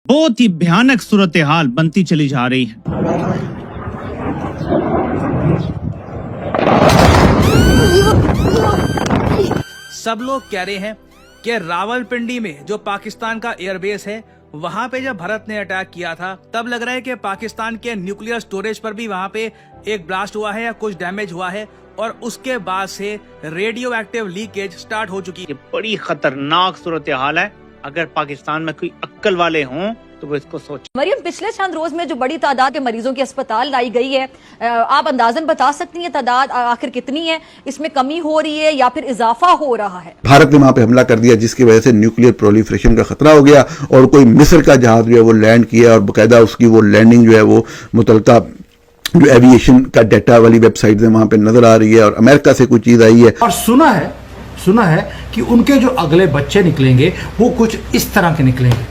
बहुत ही भयानक सूरत हाल बनती चली जा रही है। सब लोग कह रहे हैं कि रावलपिंडी में जो पाकिस्तान का एयरबेस है, वहां पे जब भारत ने अटैक किया था तब लग रहा है कि पाकिस्तान के न्यूक्लियर स्टोरेज पर भी वहां पे एक ब्लास्ट हुआ है या कुछ डैमेज हुआ है और उसके बाद से रेडियो एक्टिव लीकेज स्टार्ट हो चुकी है। ये बड़ी खतरनाक सूरत हाल है। अगर पाकिस्तान में कोई अक्ल वाले हों तो वो इसको सोच। मरियम, पिछले चंद रोज में जो बड़ी तादाद के मरीजों की अस्पताल लाई गई है, आप अंदाजन बता सकती हैं तादाद आखिर कितनी है? इसमें कमी हो रही है या फिर इजाफा हो रहा है? भारत ने वहां पे हमला कर दिया जिसकी वजह से न्यूक्लियर प्रोलिफरेशन का खतरा हो गया और कोई मिस्र का जहाज जो है वो लैंड किया और बाकायदा उसकी वो लैंडिंग जो है वो मुतलका जो एविएशन का डाटा वाली वेबसाइट है वहां पे नजर आ रही है और अमेरिका से कुछ चीज आई है। और सुना है कि उनके जो अगले बच्चे निकलेंगे वो कुछ इस तरह के निकलेंगे।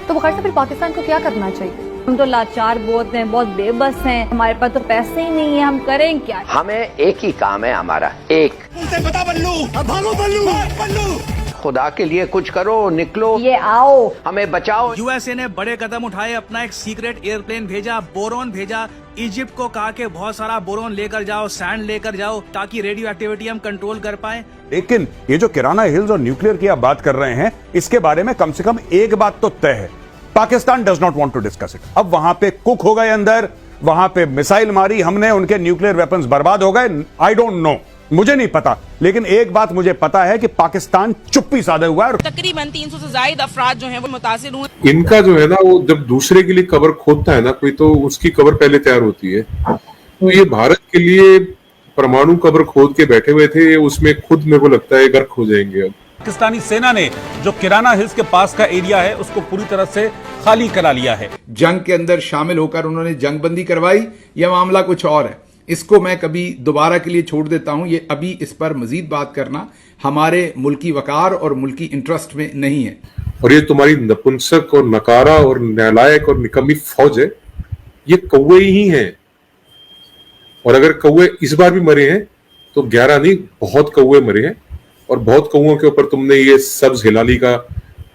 तो बुखार से फिर पाकिस्तान को क्या करना चाहिए? हम तो लाचार बहुत हैं, बहुत बेबस हैं, हमारे पास तो पैसे ही नहीं है, हम करें क्या? हमें एक ही काम है हमारा, एक बता बल्लू, भागो बल्लू। खुदा के लिए कुछ करो, निकलो, ये आओ, हमें बचाओ। यूएसए ने बड़े कदम उठाए, अपना एक सीक्रेट एयरप्लेन भेजा, बोरोन भेजा, इजिप्ट को कहा कि बहुत सारा बोरोन लेकर जाओ, सैंड लेकर जाओ ताकि रेडियो एक्टिविटी हम कंट्रोल कर पाए। लेकिन ये जो किराना हिल्स और न्यूक्लियर की आप बात कर रहे हैं, इसके बारे में कम से कम एक बात तो तय है, Pakistan does not want to discuss it. अब वहां पे कुक हो गए अंदर, वहां पे मिसाइल मारी हमने, उनके न्यूक्लियर वेपन्स बर्बाद हो गए। आई डोंट नो, मुझे नहीं पता, लेकिन एक बात मुझे पता है कि पाकिस्तान चुप्पी साधे हुआ है। तकरीबन 300 से ज्यादा अफराद जो हैं वो मुतासिर हुए। इनका जो है ना, वो जब दूसरे के लिए कब्र खोदता है ना कोई, तो उसकी कब्र पहले तैयार होती है। तो ये भारत के लिए परमाणु कब्र खोद के बैठे हुए थे, उसमें खुद मेरे को लगता है गर्क हो जाएंगे। अब पाकिस्तानी सेना ने जो किराना हिल्स के पास का एरिया है उसको पूरी तरह से खाली करा लिया है। जंग के अंदर शामिल होकर उन्होंने जंगबंदी करवाई, यह मामला कुछ और है। इसको मैं कभी दोबारा के लिए छोड़ देता हूं। ये अभी इस पर मजीद बात करना हमारे मुल्की वकार और मुल्की इंटरेस्ट में नहीं है। और ये तुम्हारी नपुंसक और नकारा और नालायक और निकम्मी फौज है, ये कौवे ही हैं। और अगर कौवे इस बार भी मरे हैं तो 11 नहीं, बहुत कौवे मरे हैं और बहुत कौवों के ऊपर तुमने ये सब्ज हिलाली का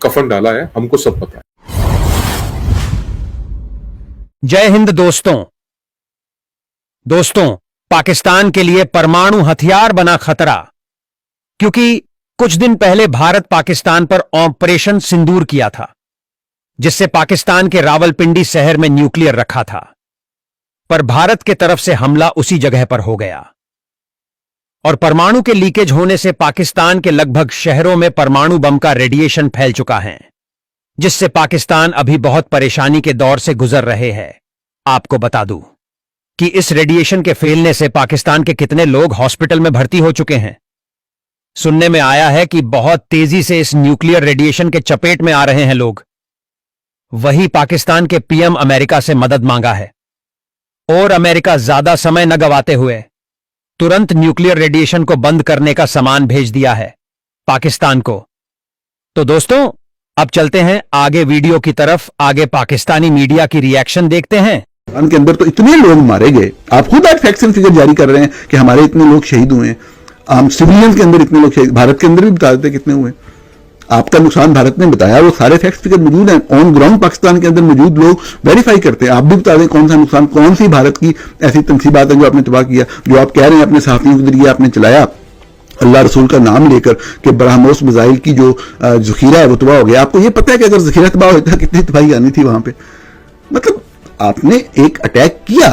कफन डाला है, हमको सब पता है। जय हिंद दोस्तों, पाकिस्तान के लिए परमाणु हथियार बना खतरा, क्योंकि कुछ दिन पहले भारत पाकिस्तान पर ऑपरेशन सिंदूर किया था, जिससे पाकिस्तान के रावलपिंडी शहर में न्यूक्लियर रखा था, पर भारत के तरफ से हमला उसी जगह पर हो गया और परमाणु के लीकेज होने से पाकिस्तान के लगभग शहरों में परमाणु बम का रेडिएशन फैल चुका है, जिससे पाकिस्तान अभी बहुत परेशानी के दौर से गुजर रहे हैं। आपको बता दूं कि इस रेडिएशन के फैलने से पाकिस्तान के कितने लोग हॉस्पिटल में भर्ती हो चुके हैं। सुनने में आया है कि बहुत तेजी से इस न्यूक्लियर रेडिएशन के चपेट में आ रहे हैं लोग। वही पाकिस्तान के पीएम अमेरिका से मदद मांगा है और अमेरिका ज्यादा समय न गवाते हुए तुरंत न्यूक्लियर रेडिएशन को बंद करने का सामान भेज दिया है पाकिस्तान को। तो दोस्तों, अब चलते हैं आगे वीडियो की तरफ। आगे पाकिस्तानी मीडिया की रिएक्शन देखते हैं। के अंदर तो इतने लोग मारे गए, आप खुद आज फैक्ट्स एंड फिगर जारी कर रहे हैं कि हमारे इतने लोग शहीद हुए हैं। आम सिविलियन के अंदर इतने लोग शहीद, भारत के अंदर भी बता देते कितने हुए। आपका नुकसान भारत ने बताया, वो सारे फैक्ट्स फिगर मौजूद हैं, ऑन ग्राउंड पाकिस्तान के अंदर मौजूद लोग वेरीफाई करते हैं। आप भी बता दें कौन सा नुकसान, कौन सी भारत की ऐसी तनसीबात है जो आपने तबाह किया, जो आप कह रहे हैं अपने सहाफियों के जरिए आपने चलाया अल्लाह रसूल का नाम लेकर कि ब्रह्मोस मिसाइल की जो जखीरा है वो तबाह हो गया। आपको ये पता है कि अगर जखीरा तबाह होता कितनी तबाही आनी थी वहां पे? मतलब आपने एक अटैक किया,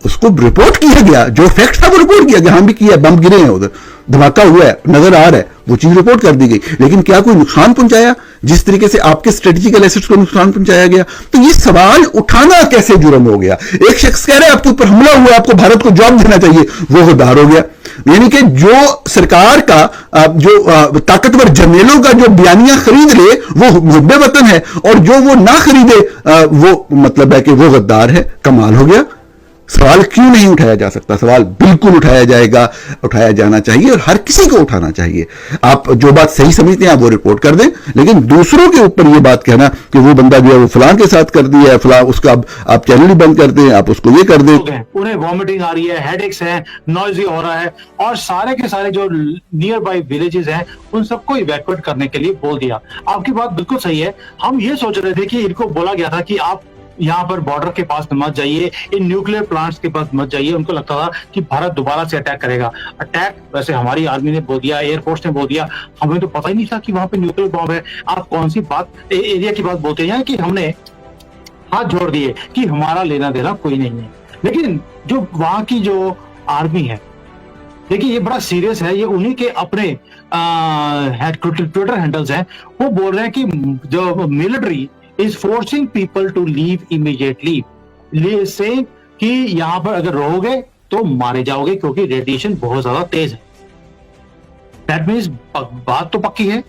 उसको रिपोर्ट किया गया, जो फैक्ट था वो रिपोर्ट किया गया, हम भी किया, बम गिरे हैं उधर, धमाका हुआ है, नजर आ रहा है, वो चीज रिपोर्ट कर दी गई। लेकिन क्या कोई नुकसान पहुंचाया जिस तरीके से आपके स्ट्रेटेजिकल एसेट्स को नुकसान पहुंचाया गया? तो ये सवाल उठाना कैसे जुर्म हो गया? एक शख्स कह रहा है आपके ऊपर हमला हुआ, आपको भारत को जवाब देना चाहिए, वो गद्दार हो गया। यानी कि जो सरकार का जो ताकतवर जर्नलों का जो बयानिया खरीद ले वो मुहब्बे वतन है और जो वो ना खरीदे वो मतलब है कि वो गद्दार है। कमाल हो गया। सवाल क्यों नहीं उठाया जा सकता? सवाल बिल्कुल उठाया जाएगा, उठाया जाना चाहिए और हर किसी को उठाना चाहिए। आप जो बात सही समझते हैं आप वो रिपोर्ट कर दें, लेकिन दूसरों के ऊपर ये बात कहना कि वो बंदा जो है वो फलां के साथ कर दिया है, फलां उसका आप चैनल ही बंद कर दें, आप उसको ये कर दें। उन्हें वॉमिटिंग आ रही है, हेडेक्स है, नॉइजी हो रहा है और सारे के सारे जो नियर बाई विलेजेस हैं उन सबको इवैक्यूएट करने के लिए बोल दिया। आपकी बात बिल्कुल सही है। हम ये सोच रहे थे कि इनको बोला गया था कि आप यहाँ पर बॉर्डर के पास मत जाइए, इन न्यूक्लियर प्लांट्स के पास मत जाइए। उनको लगता था कि भारत दोबारा से अटैक करेगा। अटैक वैसे हमारी आर्मी ने बोल दिया, एयरफोर्स ने बोल दिया, हमें तो पता ही नहीं था कि वहां पे न्यूक्लियर बॉम्ब है। आप कौन सी बात एरिया की बात बोलते हैं कि हमने हाथ जोड़ दिए कि हमारा लेना देना कोई नहीं है। लेकिन जो वहां की जो आर्मी है, देखिए ये बड़ा सीरियस है। ये उन्हीं के अपने ट्विटर हैंडल्स हैं, वो बोल रहे हैं कि जो military is forcing people to leave immediately, से कि यहां पर अगर रहोगे तो मारे जाओगे क्योंकि रेडिएशन बहुत ज्यादा तेज है। दैट मीन्स बात तो पक्की है।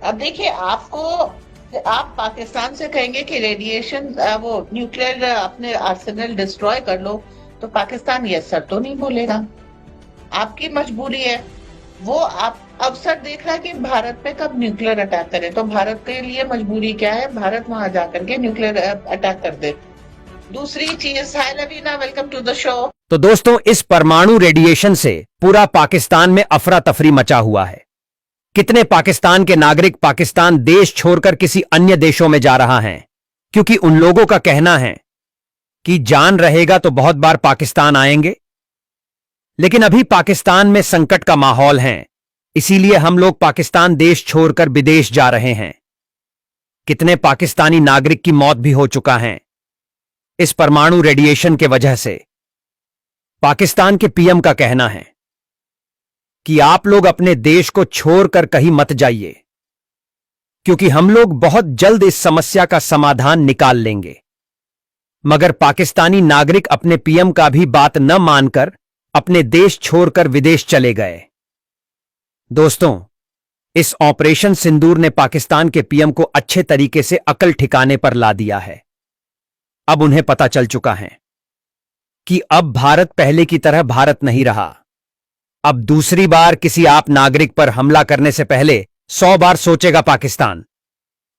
अब देखिए, आप पाकिस्तान से कहेंगे कि रेडिएशन वो न्यूक्लियर अपने आर्सेनल डिस्ट्रॉय कर लो, तो पाकिस्तान ये सर तो नहीं बोलेगा। आपकी मजबूरी है। वो आप अवसर देख रहा है कि भारत पे कब न्यूक्लियर अटैक करे, तो भारत के लिए मजबूरी क्या है? भारत वहां जाकर के न्यूक्लियर अटैक कर दे। दूसरी चीज, hi Lavina, welcome to the show. तो दोस्तों, इस परमाणु रेडिएशन से पूरा पाकिस्तान में अफरा तफरी मचा हुआ है। कितने पाकिस्तान के नागरिक पाकिस्तान देश छोड़कर किसी अन्य देशों में जा रहा हैं, क्योंकि उन लोगों का कहना है कि जान रहेगा तो बहुत बार पाकिस्तान आएंगे। लेकिन अभी पाकिस्तान में संकट का माहौल है, इसीलिए हम लोग पाकिस्तान देश छोड़कर विदेश जा रहे हैं। कितने पाकिस्तानी नागरिक की मौत भी हो चुका है इस परमाणु रेडिएशन के वजह से। पाकिस्तान के पीएम का कहना है कि आप लोग अपने देश को छोड़कर कहीं मत जाइए, क्योंकि हम लोग बहुत जल्द इस समस्या का समाधान निकाल लेंगे। मगर पाकिस्तानी नागरिक अपने पीएम का भी बात न मानकर अपने देश छोड़कर विदेश चले गए। दोस्तों, इस ऑपरेशन सिंदूर ने पाकिस्तान के पीएम को अच्छे तरीके से अकल ठिकाने पर ला दिया है। अब उन्हें पता चल चुका है कि अब भारत पहले की तरह भारत नहीं रहा। अब दूसरी बार किसी आप नागरिक पर हमला करने से पहले 100 बार सोचेगा पाकिस्तान।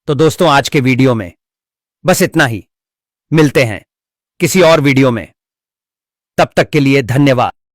तो दोस्तों, आज के वीडियो में बस इतना ही। मिलते हैं किसी और वीडियो में, तब तक के लिए धन्यवाद।